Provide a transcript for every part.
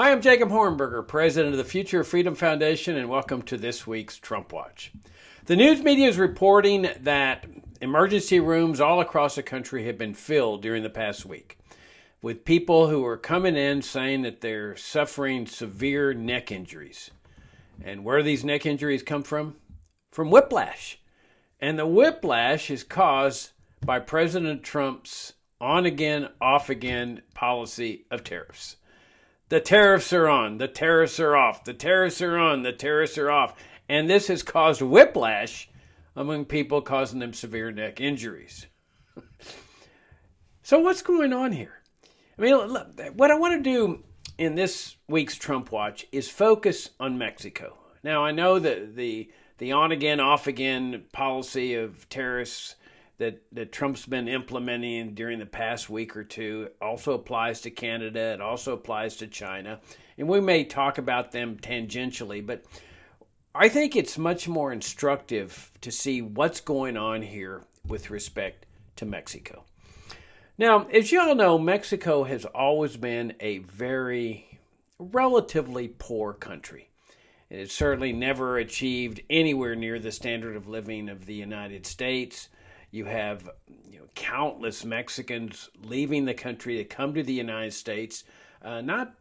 Hi, I'm Jacob Hornberger, president of the Future of Freedom Foundation, and welcome to this week's Trump Watch. The news media is reporting that emergency rooms all across the country have been filled during the past week with people who are coming in saying that they're suffering severe neck injuries. And where do these neck injuries come from? From whiplash. And the whiplash is caused by President Trump's on-again, off-again policy of tariffs. The tariffs are on, the tariffs are off, the tariffs are on, the tariffs are off. And this has caused whiplash among people, causing them severe neck injuries. So what's going on here? I mean, what I want to do in this week's Trump Watch is focus on Mexico. Now, I know that the on-again, off-again policy of tariffs that Trump's been implementing during the past week or two also applies to Canada. It also applies to China. And we may talk about them tangentially, but I think it's much more instructive to see what's going on here with respect to Mexico. Now, as you all know, Mexico has always been a very relatively poor country. It has certainly never achieved anywhere near the standard of living of the United States. You have countless Mexicans leaving the country to come to the United States, not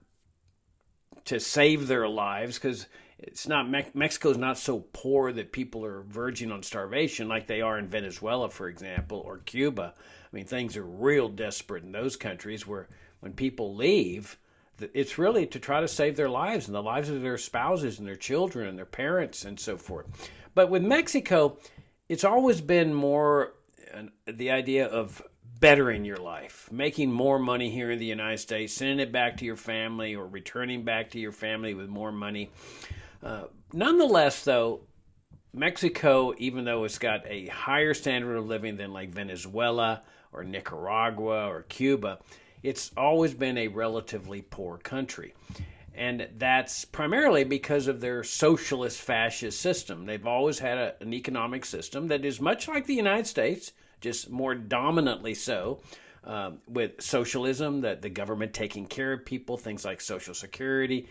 to save their lives, because it's not Mexico's not so poor that people are verging on starvation like they are in Venezuela, for example, or Cuba. I mean, things are real desperate in those countries where when people leave, it's really to try to save their lives and the lives of their spouses and their children and their parents and so forth. But with Mexico, it's always been more the idea of bettering your life, making more money here in the United States, sending it back to your family or returning back to your family with more money. Nonetheless, though, Mexico, even though it's got a higher standard of living than like Venezuela or Nicaragua or Cuba, it's always been a relatively poor country. And that's primarily because of their socialist fascist system. They've always had an economic system that is much like the United States, just more dominantly so, with socialism, that the government taking care of people, things like Social Security,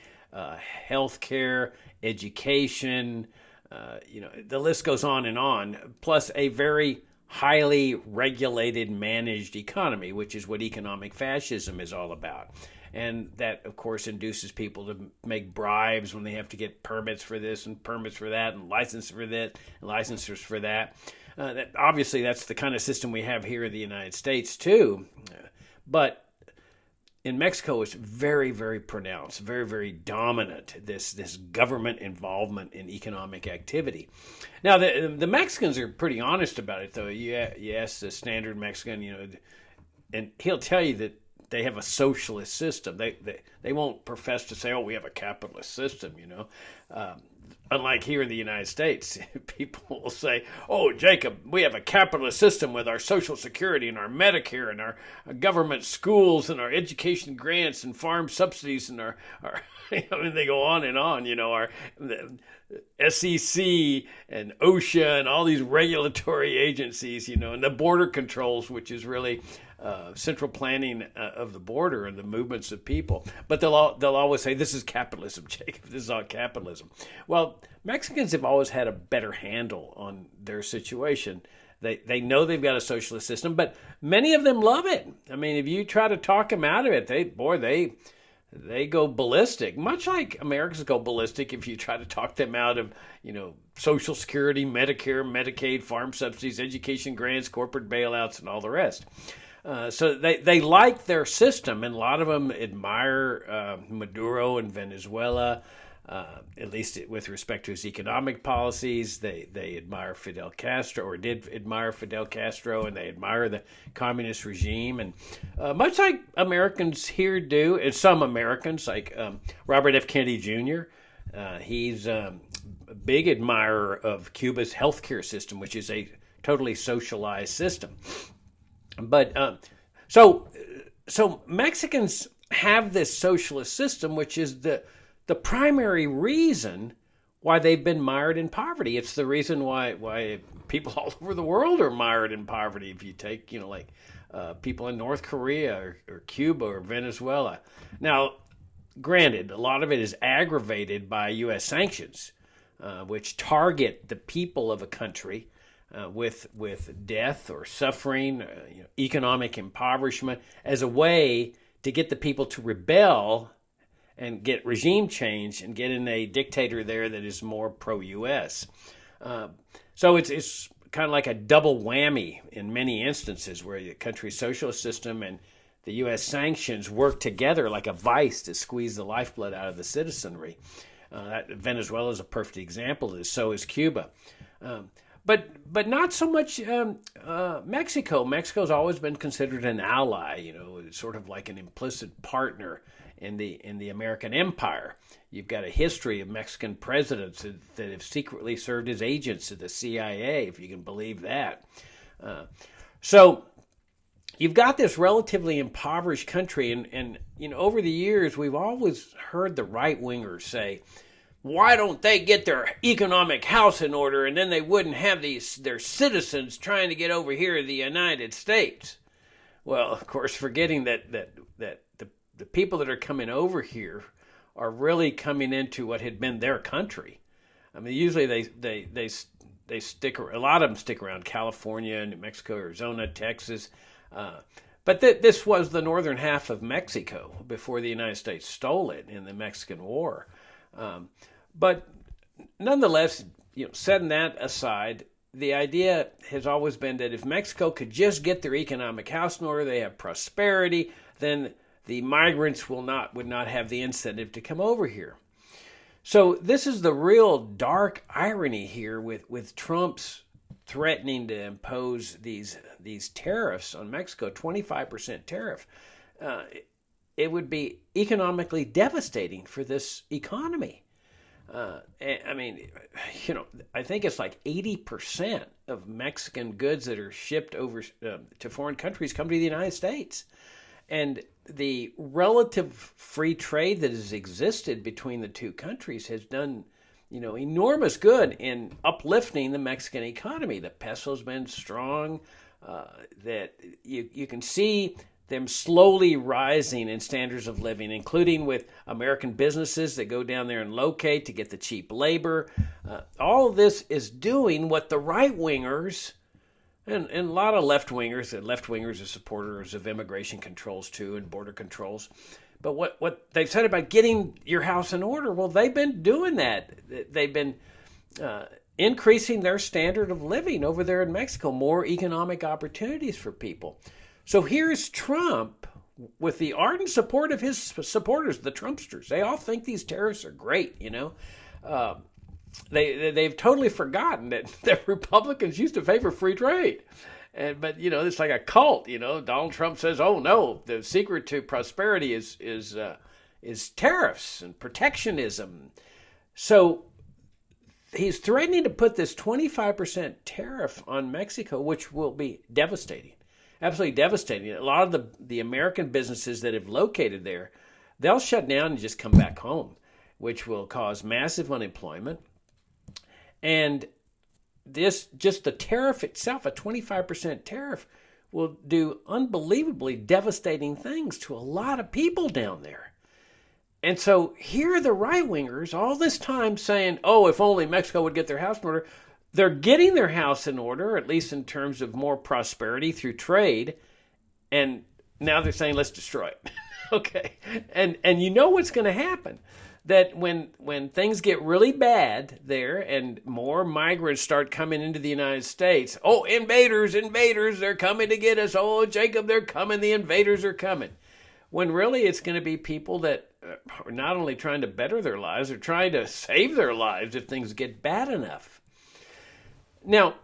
health care, education, the list goes on, plus a very highly regulated, managed economy, which is what economic fascism is all about. And that, of course, induces people to make bribes when they have to get permits for this and permits for that and licenses for that and licensors for that. Obviously, that's the kind of system we have here in the United States, too. But in Mexico, it's very, very pronounced, very, very dominant, this government involvement in economic activity. Now, the Mexicans are pretty honest about it, though. You ask the standard Mexican, and he'll tell you that they have a socialist system. They won't profess to say, "Oh, we have a capitalist system," Unlike here in the United States, people will say, "Oh, Jacob, we have a capitalist system with our Social Security and our Medicare and our government schools and our education grants and farm subsidies and our they go on, our SEC and OSHA and all these regulatory agencies, and the border controls, which is really central planning of the border and the movements of people." But they'll always say, "This is capitalism, Jacob. This is all capitalism." Well, Mexicans have always had a better handle on their situation. They know they've got a socialist system, but many of them love it. I mean, if you try to talk them out of it, they go ballistic, much like Americans go ballistic if you try to talk them out of, Social Security, Medicare, Medicaid, farm subsidies, education grants, corporate bailouts, and all the rest. So they like their system, and a lot of them admire Maduro in Venezuela, at least with respect to his economic policies. They admire Fidel Castro, or did admire Fidel Castro, and they admire the communist regime. And much like Americans here do, and some Americans, like Robert F. Kennedy Jr., he's a big admirer of Cuba's healthcare system, which is a totally socialized system. But so Mexicans have this socialist system, which is the primary reason why they've been mired in poverty. It's the reason why people all over the world are mired in poverty. If you take, people in North Korea or Cuba or Venezuela. Now, granted, a lot of it is aggravated by U.S. sanctions, which target the people of a country with death or suffering, economic impoverishment, as a way to get the people to rebel and get regime change and get in a dictator there that is more pro-U.S. So it's kind of like a double whammy in many instances, where the country's socialist system and the U.S. sanctions work together like a vice to squeeze the lifeblood out of the citizenry. Venezuela is a perfect example of this. So is Cuba. But not so much Mexico. Mexico's always been considered an ally, sort of like an implicit partner in the American empire. You've got a history of Mexican presidents that have secretly served as agents of the CIA, if you can believe that. So you've got this relatively impoverished country, and over the years we've always heard the right-wingers say, why don't they get their economic house in order, and then they wouldn't have their citizens trying to get over here to the United States? Well, of course, forgetting that the people that are coming over here are really coming into what had been their country. I mean, usually they stick. A lot of them stick around California, New Mexico, Arizona, Texas. But this was the northern half of Mexico before the United States stole it in the Mexican War. But nonetheless, setting that aside, the idea has always been that if Mexico could just get their economic house in order, they have prosperity, then the migrants would not have the incentive to come over here. So this is the real dark irony here with Trump's threatening to impose these tariffs on Mexico, 25% tariff. It would be economically devastating for this economy. I mean, I think it's like 80% of Mexican goods that are shipped over to foreign countries come to the United States. And the relative free trade that has existed between the two countries has done, enormous good in uplifting the Mexican economy. The peso's been strong. That you can see them slowly rising in standards of living, including with American businesses that go down there and locate to get the cheap labor. All of this is doing what the right-wingers and a lot of left-wingers are supporters of immigration controls too and border controls. But what they've said about getting your house in order, well, they've been doing that. They've been increasing their standard of living over there in Mexico, more economic opportunities for people. So here's Trump with the ardent support of his supporters, the Trumpsters. They all think these tariffs are great, They've totally forgotten that Republicans used to favor free trade. But it's like a cult, Donald Trump says, oh no, the secret to prosperity is tariffs and protectionism. So he's threatening to put this 25% tariff on Mexico, which will be devastating. Absolutely devastating. A lot of the American businesses that have located there, they'll shut down and just come back home, which will cause massive unemployment. And just the tariff itself, a 25% tariff, will do unbelievably devastating things to a lot of people down there. And so here are the right-wingers all this time saying, oh, if only Mexico would get their house in order. They're getting their house in order, at least in terms of more prosperity through trade. And now they're saying, let's destroy it. Okay. And what's going to happen. That when things get really bad there and more migrants start coming into the United States, oh, invaders, they're coming to get us. Oh, Jacob, they're coming. The invaders are coming. When really it's going to be people that are not only trying to better their lives, they're trying to save their lives if things get bad enough. Now,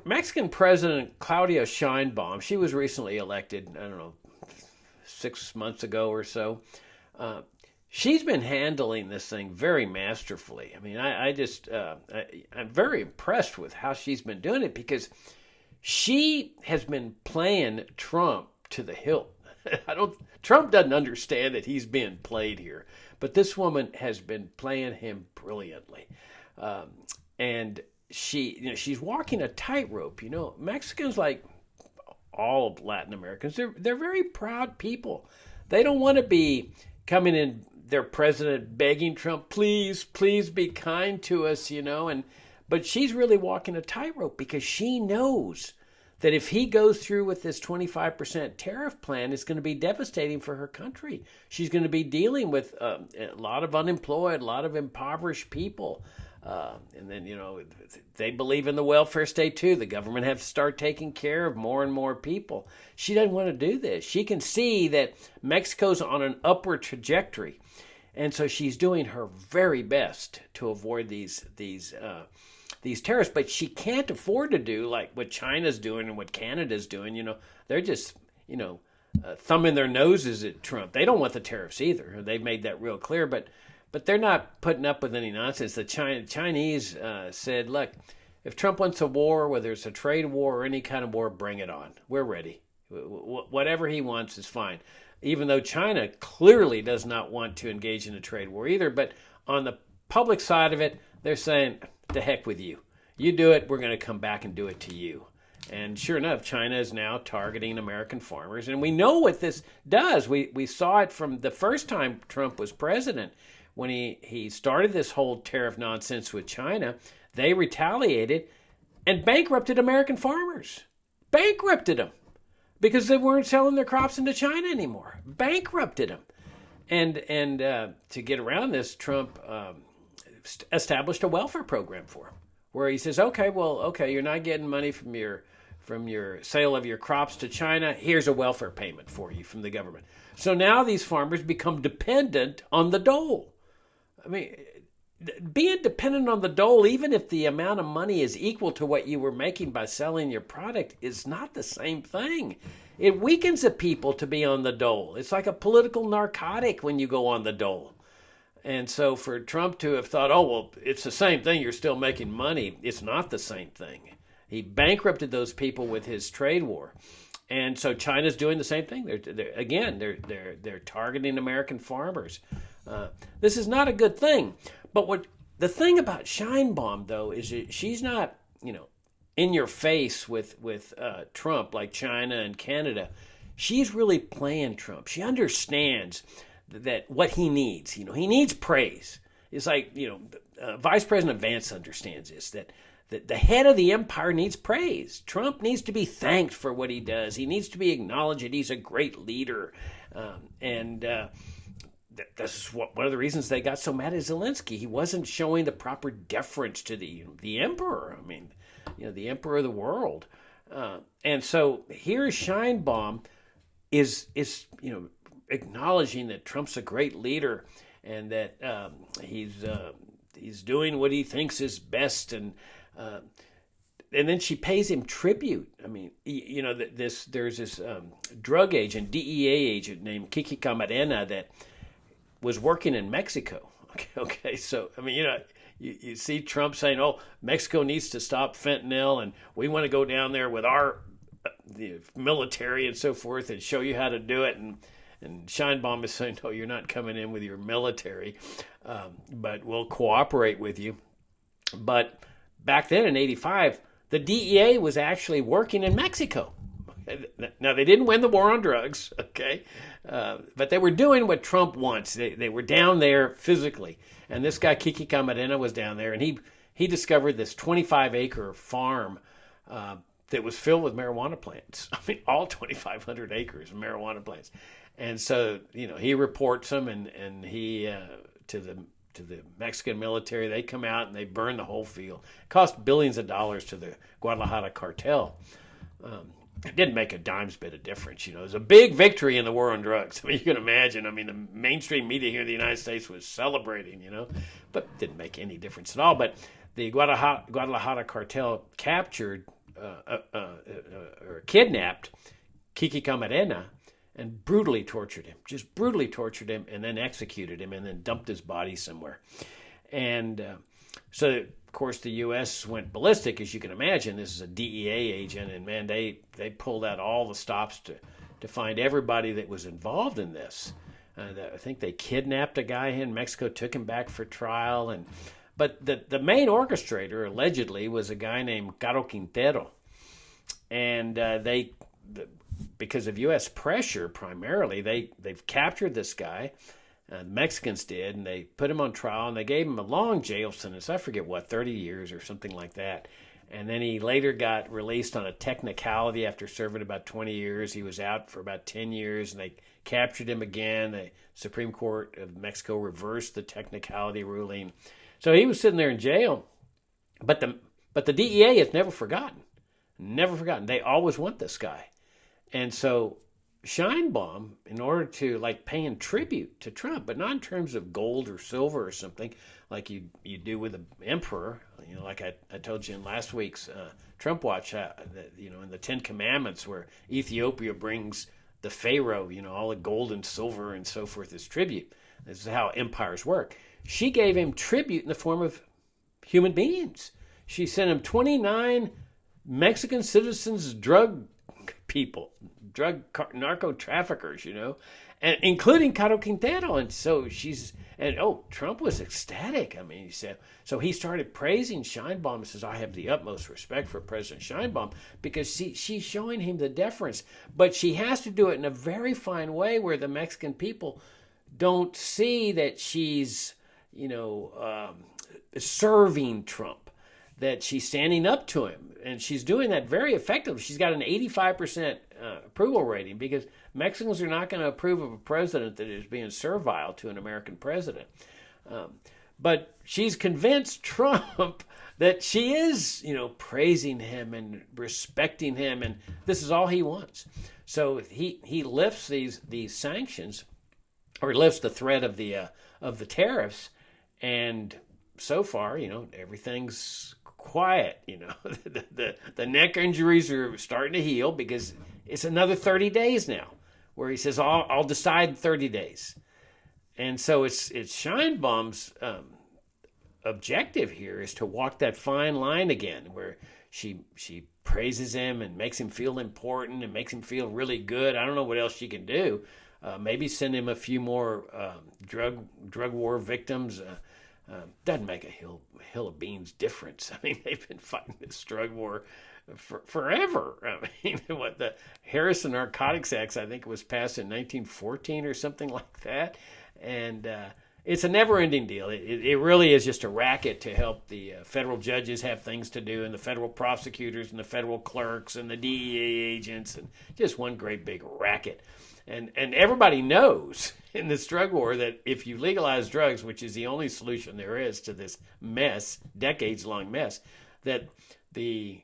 Mexican President Claudia Sheinbaum, she was recently elected, 6 months ago or so. She's been handling this thing very masterfully. I mean, I'm very impressed with how she's been doing it because she has been playing Trump to the hilt. Trump doesn't understand that he's being played here, but this woman has been playing him brilliantly. And she's walking a tightrope. Mexicans, like all of Latin Americans, they're very proud people. They don't want to be coming in their president begging Trump, please, please be kind to us, but she's really walking a tightrope because she knows that if he goes through with this 25% tariff plan, it's going to be devastating for her country. She's going to be dealing with a lot of unemployed, a lot of impoverished people. And then, they believe in the welfare state too. The government has to start taking care of more and more people. She doesn't want to do this. She can see that Mexico's on an upward trajectory. And so she's doing her very best to avoid these tariffs, but she can't afford to do like what China's doing and what Canada's doing. They're just, thumbing their noses at Trump. They don't want the tariffs either. They've made that real clear, but they're not putting up with any nonsense. The Chinese said, look, if Trump wants a war, whether it's a trade war or any kind of war, bring it on. We're ready. Whatever he wants is fine. Even though China clearly does not want to engage in a trade war either, but on the public side of it, they're saying, to heck with you. You do it, we're going to come back and do it to you. And sure enough, China is now targeting American farmers. And we know what this does. We saw it from the first time Trump was president. When he started this whole tariff nonsense with China, they retaliated and bankrupted American farmers. Bankrupted them because they weren't selling their crops into China anymore. Bankrupted them. And to get around this, Trump established a welfare program for him, where he says, okay, you're not getting money from your sale of your crops to China. Here's a welfare payment for you from the government. So now these farmers become dependent on the dole. I mean, being dependent on the dole, even if the amount of money is equal to what you were making by selling your product, is not the same thing. It weakens the people to be on the dole. It's like a political narcotic when you go on the dole. And so for Trump to have thought, it's the same thing, you're still making money, it's not the same thing. He bankrupted those people with his trade war. And so China's doing the same thing. They're targeting American farmers. This is not a good thing. But what the thing about Sheinbaum, though, is that she's not, in your face with Trump like China and Canada. She's really playing Trump. She understands that what he needs. He needs praise. It's like, Vice President Vance understands this, that the head of the empire needs praise. Trump needs to be thanked for what he does. He needs to be acknowledged that he's a great leader. That's one of the reasons they got so mad at Zelensky. He wasn't showing the proper deference to the emperor. I mean, the emperor of the world. And so here Sheinbaum is acknowledging that Trump's a great leader and that he's doing what he thinks is best, and then she pays him tribute. I mean, there's this drug agent, DEA agent named Kiki Camarena that was working in Mexico. Okay, so I mean, you see Trump saying, "Oh, Mexico needs to stop fentanyl, and we want to go down there with our the military and so forth and show you how to do it." And Sheinbaum is saying, "No, you're not coming in with your military, but we'll cooperate with you." But back then in '85, the DEA was actually working in Mexico. Now, they didn't win the war on drugs, okay? But they were doing what Trump wants. They were down there physically. And this guy, Kiki Camarena, was down there, and he discovered this 25-acre farm that was filled with marijuana plants. I mean, all 2,500 acres of marijuana plants. And so, he reports them, and he to the Mexican military. They come out and they burn the whole field. It cost billions of dollars to the Guadalajara cartel. It didn't make a dime's bit of difference. It was a big victory in the war on drugs. I mean, you can imagine. I mean, the mainstream media here in the United States was celebrating, but it didn't make any difference at all. But the Guadalajara cartel captured or kidnapped Kiki Camarena and brutally tortured him, and then executed him, and then dumped his body somewhere. And so, of course, the U.S. went ballistic, as you can imagine. This is a DEA agent, and man, they pulled out all the stops to find everybody that was involved in this. I think they kidnapped a guy in Mexico, took him back for trial, but the main orchestrator allegedly was a guy named Caro Quintero, and because of U.S. pressure primarily, they've captured this guy. The Mexicans did, and they put him on trial, and they gave him a long jail sentence. I forget what, 30 years or something like that. And then he later got released on a technicality after serving about 20 years. He was out for about 10 years, and they captured him again. The Supreme Court of Mexico reversed the technicality ruling. So he was sitting there in jail. But the DEA has never forgotten. Never forgotten. They always want this guy. And so Scheinbaum, in order to paying tribute to Trump, but not in terms of gold or silver or something like you do with the emperor, like I told you in last week's Trump Watch, in the Ten Commandments where Ethiopia brings the Pharaoh, all the gold and silver and so forth as tribute. This is how empires work. She gave him tribute in the form of human beings. She sent him 29 Mexican citizens, drug people, narco traffickers, and including Caro Quintero. And so Trump was ecstatic. I mean, he said, so he started praising Scheinbaum and says, I have the utmost respect for President Scheinbaum because she's showing him the deference, but she has to do it in a very fine way where the Mexican people don't see that she's, serving Trump, that she's standing up to him. And she's doing that very effectively. She's got an 85% approval rating because Mexicans are not going to approve of a president that is being servile to an American president. But she's convinced Trump that she is, praising him and respecting him, and this is all he wants. So he lifts these sanctions, or lifts the threat of the tariffs, and so far, everything's quiet. The neck injuries are starting to heal because it's another 30 days now, where he says I'll decide in 30 days, and so it's Scheinbaum's objective here is to walk that fine line again, where she praises him and makes him feel important and makes him feel really good. I don't know what else she can do. Maybe send him a few more drug war victims. Doesn't make a hill of beans difference. I mean, they've been fighting this drug war forever. I mean, what the Harrison Narcotics Act, I think, was passed in 1914 or something like that, and it's a never-ending deal. It really is just a racket to help the federal judges have things to do, and the federal prosecutors and the federal clerks and the DEA agents, and just one great big racket. And everybody knows in this drug war that if you legalize drugs, which is the only solution there is to this mess, decades-long mess, that the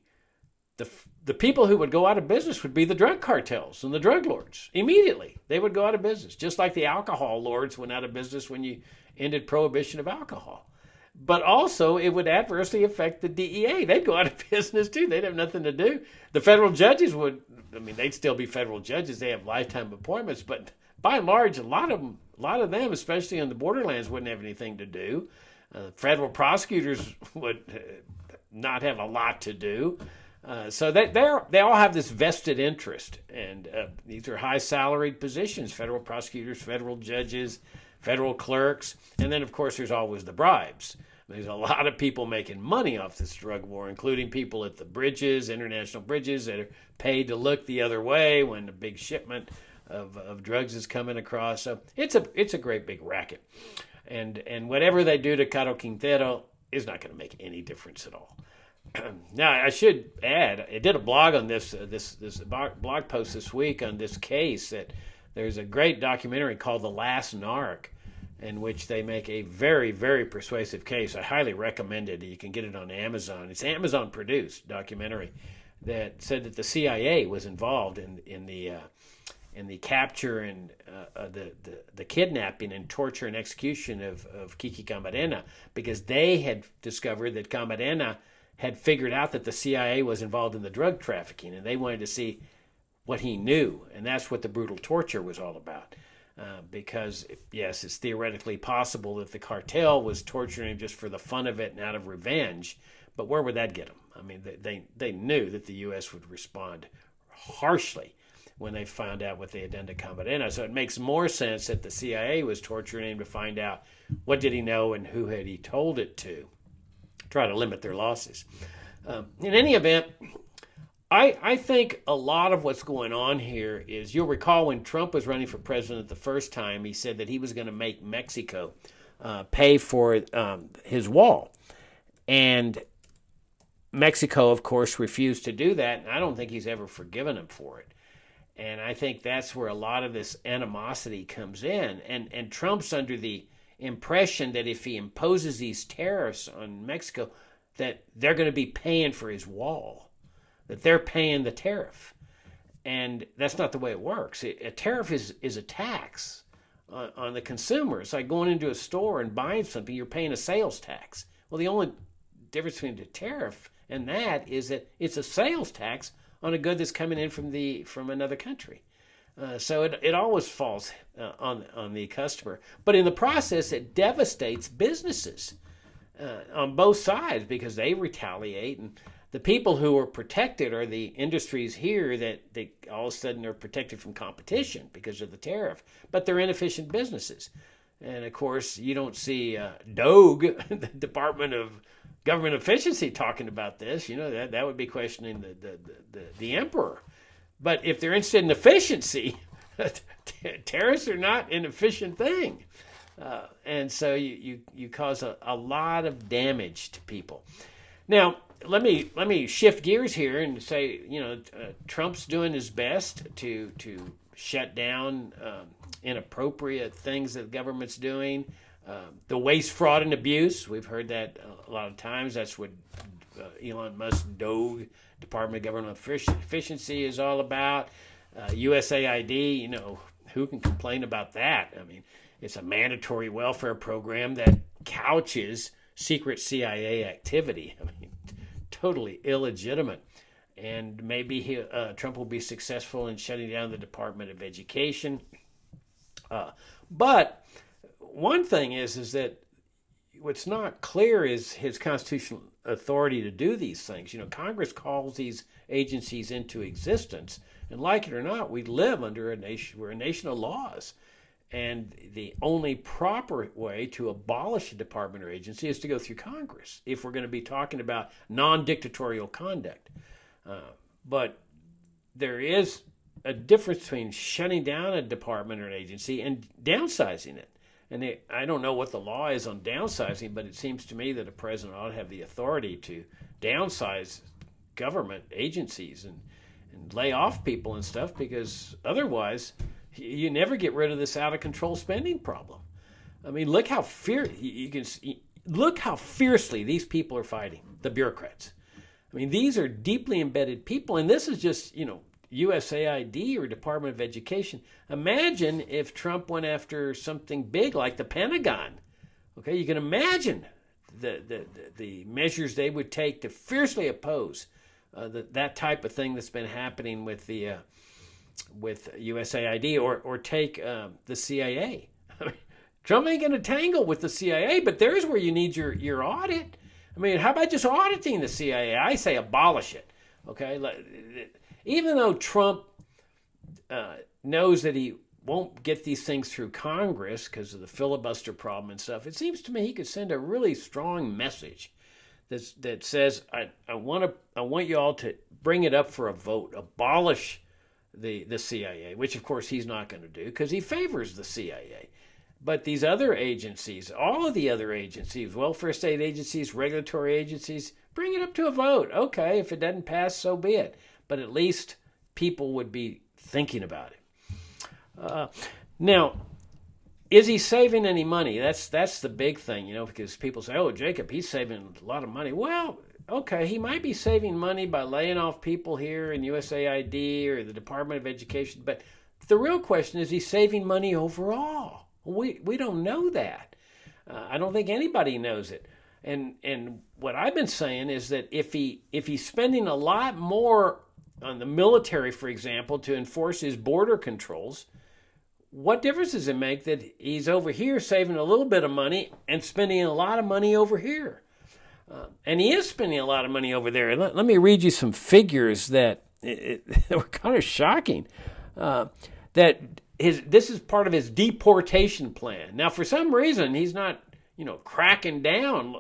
people who would go out of business would be the drug cartels and the drug lords. Immediately, they would go out of business, just like the alcohol lords went out of business when you ended prohibition of alcohol. But also, it would adversely affect the DEA. They'd go out of business, too. They'd have nothing to do. The federal judges they'd still be federal judges. They have lifetime appointments. But by and large, a lot of them, especially in the borderlands, wouldn't have anything to do. Federal prosecutors would not have a lot to do. So they all have this vested interest. And these are high-salaried positions, federal prosecutors, federal judges, federal clerks. And then, of course, there's always the bribes. There's a lot of people making money off this drug war, including people at the bridges, international bridges, that are paid to look the other way when a big shipment of drugs is coming across. So it's a great big racket. And whatever they do to Caro Quintero is not going to make any difference at all. Now, I should add, I did a blog on this blog post this week on this case, that there's a great documentary called The Last Narc, in which they make a very, very persuasive case. I highly recommend it. You can get it on Amazon. It's Amazon-produced documentary that said that the CIA was involved in the capture and the kidnapping and torture and execution of Kiki Camarena, because they had discovered that Camarena had figured out that the CIA was involved in the drug trafficking, and they wanted to see what he knew, and that's what the brutal torture was all about. Because, yes, it's theoretically possible that the cartel was torturing him just for the fun of it and out of revenge, but where would that get him? I mean, they knew that the U.S. would respond harshly when they found out what they had done to Camarena, so it makes more sense that the CIA was torturing him to find out what did he know and who had he told it to, try to limit their losses. In any event, I think a lot of what's going on here is, you'll recall when Trump was running for president the first time, he said that he was going to make Mexico pay for his wall. And Mexico, of course, refused to do that, and I don't think he's ever forgiven him for it. And I think that's where a lot of this animosity comes in. And Trump's under the impression that if he imposes these tariffs on Mexico, that they're going to be paying for his wall, that they're paying the tariff. And that's not the way it works. A tariff is a tax on the consumer. It's like going into a store and buying something, you're paying a sales tax. Well, the only difference between the tariff and that is that it's a sales tax on a good that's coming in from another country. So it always falls on the customer. But in the process, it devastates businesses on both sides, because they retaliate. And the people who are protected are the industries here that they all of a sudden are protected from competition because of the tariff. But they're inefficient businesses. And of course, you don't see DOG, the Department of Government Efficiency, talking about this. You know, that would be questioning the emperor. But if they're interested in efficiency, tariffs are not an efficient thing. And so you cause a lot of damage to people. Now, let me shift gears here and say, Trump's doing his best to shut down inappropriate things that the government's doing. The waste, fraud, and abuse, we've heard that a lot of times. That's what Elon Musk, DOG, Department of Government Efficiency, is all about. USAID, who can complain about that? I mean, it's a mandatory welfare program that couches secret CIA activity. I mean, totally illegitimate. And maybe Trump will be successful in shutting down the Department of Education. But one thing is that what's not clear is his constitutional authority to do these things. Congress calls these agencies into existence, and like it or not, we live under we're a nation of laws. And the only proper way to abolish a department or agency is to go through Congress, if we're going to be talking about non-dictatorial conduct. But there is a difference between shutting down a department or an agency and downsizing it. And I don't know what the law is on downsizing, but it seems to me that a president ought to have the authority to downsize government agencies and lay off people and stuff, because otherwise you never get rid of this out-of-control spending problem. I mean, look how fiercely these people are fighting, the bureaucrats. I mean, these are deeply embedded people, and this is just, USAID or Department of Education. Imagine if Trump went after something big like the Pentagon. Okay, you can imagine the measures they would take to fiercely oppose that type of thing that's been happening with the with USAID or take the CIA. I mean, Trump ain't going to tangle with the CIA, but there's where you need your audit. I mean, how about just auditing the CIA? I say abolish it. Okay, even though Trump knows that he won't get these things through Congress because of the filibuster problem and stuff, it seems to me he could send a really strong message that says, I want you all to bring it up for a vote, abolish the CIA, which of course he's not going to do because he favors the CIA. But these other agencies, all of the other agencies, welfare state agencies, regulatory agencies, bring it up to a vote. Okay, if it doesn't pass, so be it. But at least people would be thinking about it. Now, is he saving any money? That's the big thing, because people say, oh, Jacob, he's saving a lot of money. Well, okay, he might be saving money by laying off people here in USAID or the Department of Education, but the real question is he saving money overall? We don't know that. I don't think anybody knows it. And what I've been saying is that if he's spending a lot more on the military, for example, to enforce his border controls, what difference does it make that he's over here saving a little bit of money and spending a lot of money over here? And he is spending a lot of money over there. Let me read you some figures that were kind of shocking. That this is part of his deportation plan. Now, for some reason, he's not, cracking down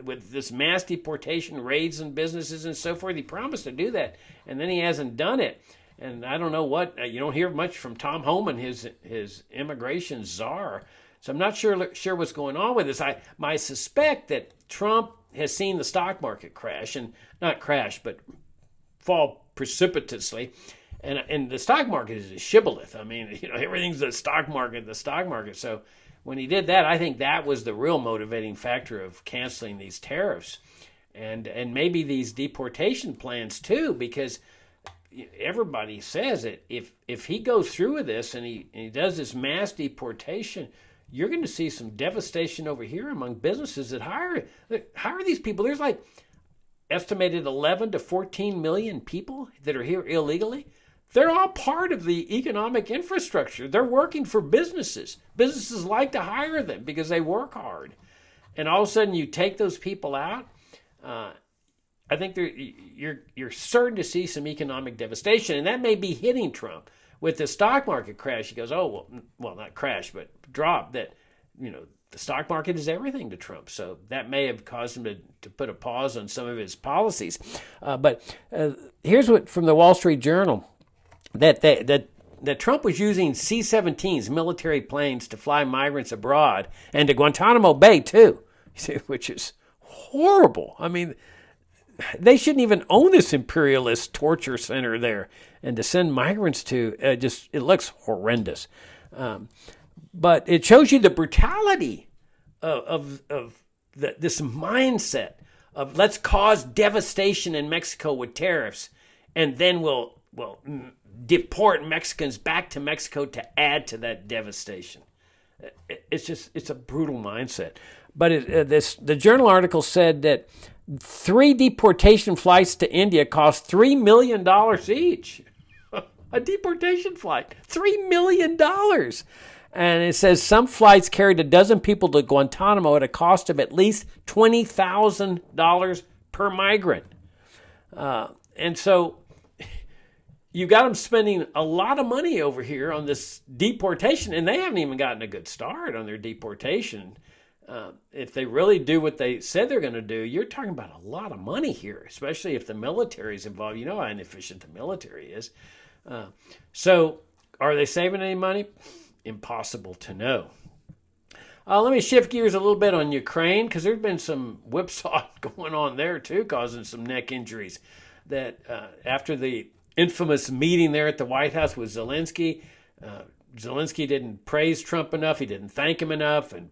with this mass deportation raids and businesses and so forth. He promised to do that, and then he hasn't done it. And I don't know what, you don't hear much from Tom Homan, his immigration czar. So I'm not sure what's going on with this. I suspect that Trump has seen the stock market crash, and not crash, but fall precipitously. And the stock market is a shibboleth. I mean, everything's the stock market. So when he did that, I think that was the real motivating factor of canceling these tariffs, and maybe these deportation plans too, because everybody says that if he goes through with this and he does this mass deportation, you're going to see some devastation over here among businesses that hire these people. There's like estimated 11 to 14 million people that are here illegally. They're all part of the economic infrastructure. They're working for businesses. Businesses like to hire them because they work hard. And all of a sudden you take those people out. I think you're certain to see some economic devastation, and that may be hitting Trump with the stock market crash. He goes, oh, well, not crash, but drop. That the stock market is everything to Trump, so that may have caused him to put a pause on some of his policies. But here's what from the Wall Street Journal that Trump was using C-17s, military planes, to fly migrants abroad and to Guantanamo Bay too, which is horrible. I mean, they shouldn't even own this imperialist torture center there, and to send migrants to it looks horrendous. But it shows you the brutality of this mindset of let's cause devastation in Mexico with tariffs, and then we'll deport Mexicans back to Mexico to add to that devastation. It's a brutal mindset. But the journal article said that 3 deportation flights to India cost $3 million each. A deportation flight, $3 million. And it says some flights carried a dozen people to Guantanamo at a cost of at least $20,000 per migrant. And so you got them spending a lot of money over here on this deportation, and they haven't even gotten a good start on their deportation. If they really do what they said they're going to do, you're talking about a lot of money here, especially if the military is involved. You know how inefficient the military is. So are they saving any money? Impossible to know. Let me shift gears a little bit on Ukraine, because there's been some whipsaw going on there too, causing some neck injuries. That after the infamous meeting there at the White House with Zelensky, Zelensky didn't praise Trump enough. He didn't thank him enough, and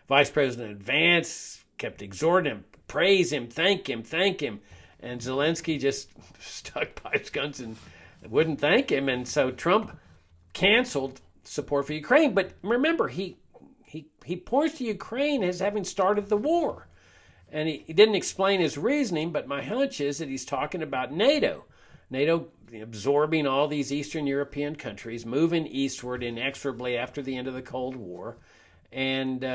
Vice President Vance kept exhorting him, praise him, thank him. And Zelensky just stuck by his guns and wouldn't thank him. And so Trump canceled support for Ukraine. But remember, he points to Ukraine as having started the war. And he didn't explain his reasoning, but my hunch is that he's talking about NATO. NATO absorbing all these Eastern European countries, moving eastward inexorably after the end of the Cold War. And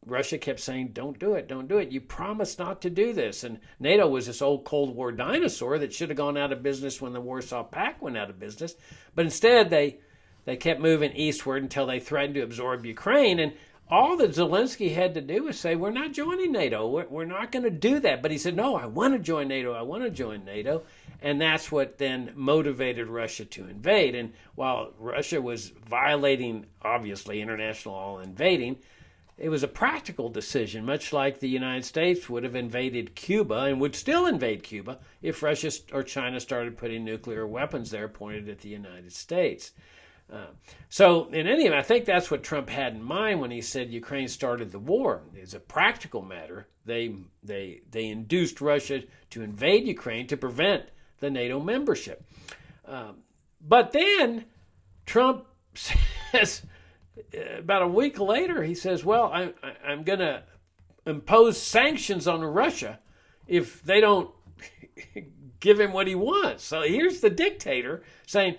Russia kept saying, don't do it. You promised not to do this. And NATO was this old Cold War dinosaur that should have gone out of business when the Warsaw Pact went out of business. But instead, they kept moving eastward until they threatened to absorb Ukraine. And all that Zelensky had to do was say, we're not joining NATO. We're not going to do that. But he said, no, I want to join NATO. And that's what then motivated Russia to invade. And while Russia was violating, obviously, international law invading, it was a practical decision, much like the United States would have invaded Cuba and would still invade Cuba if Russia or China started putting nuclear weapons there pointed at the United States. So in any event, I think that's what Trump had in mind when he said Ukraine started the war. It's a practical matter. They induced Russia to invade Ukraine to prevent the NATO membership. But then Trump says, about a week later, he says, well, I'm going to impose sanctions on Russia if they don't give him what he wants. So here's the dictator saying,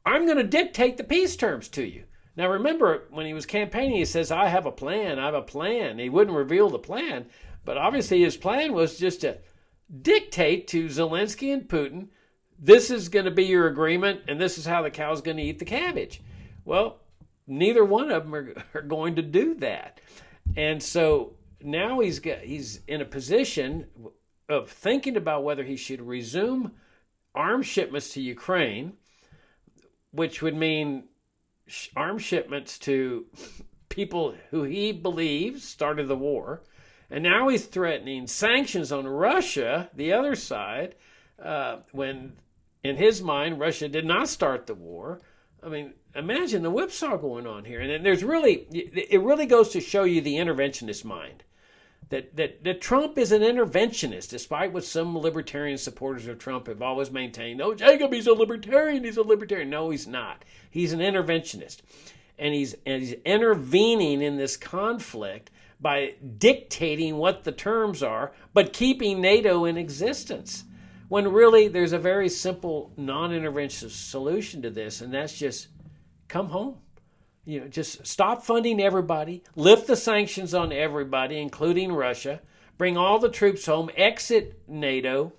I'm going to dictate the peace terms to you. Now, remember, when he was campaigning, he says, I have a plan. He wouldn't reveal the plan, but obviously his plan was just to dictate to Zelensky and Putin, this is going to be your agreement, and this is how the cow's going to eat the cabbage. Well, neither one of them are going to do that. And so now he's in a position of thinking about whether he should resume arms shipments to Ukraine, which would mean arms shipments to people who he believes started the war. And now he's threatening sanctions on Russia, the other side, when in his mind Russia did not start the war. I mean, imagine the whipsaw going on here. And it really goes to show you the interventionist mind. That Trump is an interventionist, despite what some libertarian supporters of Trump have always maintained. Oh, Jacob, he's a libertarian. No, he's not. He's an interventionist. And he's intervening in this conflict by dictating what the terms are, but keeping NATO in existence. When really there's a very simple non-interventionist solution to this, and that's just come home. Just stop funding everybody, lift the sanctions on everybody, including Russia, bring all the troops home, exit NATO,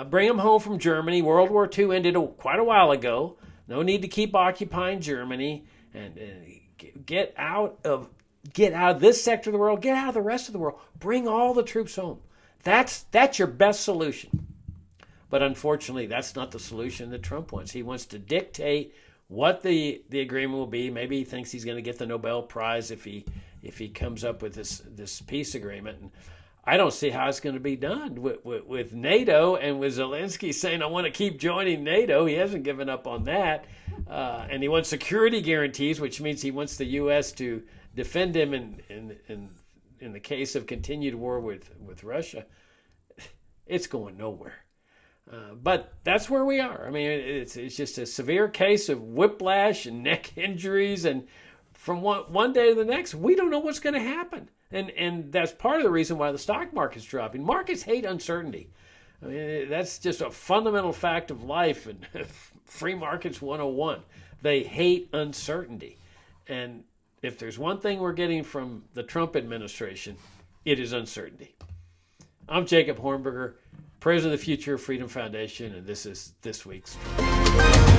bring them home from Germany. World War II ended quite a while ago. No need to keep occupying Germany, and get out of this sector of the world, get out of the rest of the world, bring all the troops home. That's your best solution. But unfortunately, that's not the solution that Trump wants. He wants to dictate what the agreement will be. Maybe he thinks he's going to get the Nobel Prize if he comes up with this peace agreement. And I don't see how it's going to be done with NATO, and with Zelensky saying, I want to keep joining NATO. He hasn't given up on that. And he wants security guarantees, which means he wants the U.S. to defend him in the case of continued war with Russia. It's going nowhere. But that's where we are. I mean, it's just a severe case of whiplash and neck injuries, and from one day to the next, we don't know what's going to happen. And that's part of the reason why the stock market's dropping. Markets hate uncertainty. I mean, that's just a fundamental fact of life, and free markets 101. They hate uncertainty. And if there's one thing we're getting from the Trump administration, it is uncertainty. I'm Jacob Hornberger, president of the Future Freedom Foundation, and this is this week's Trump.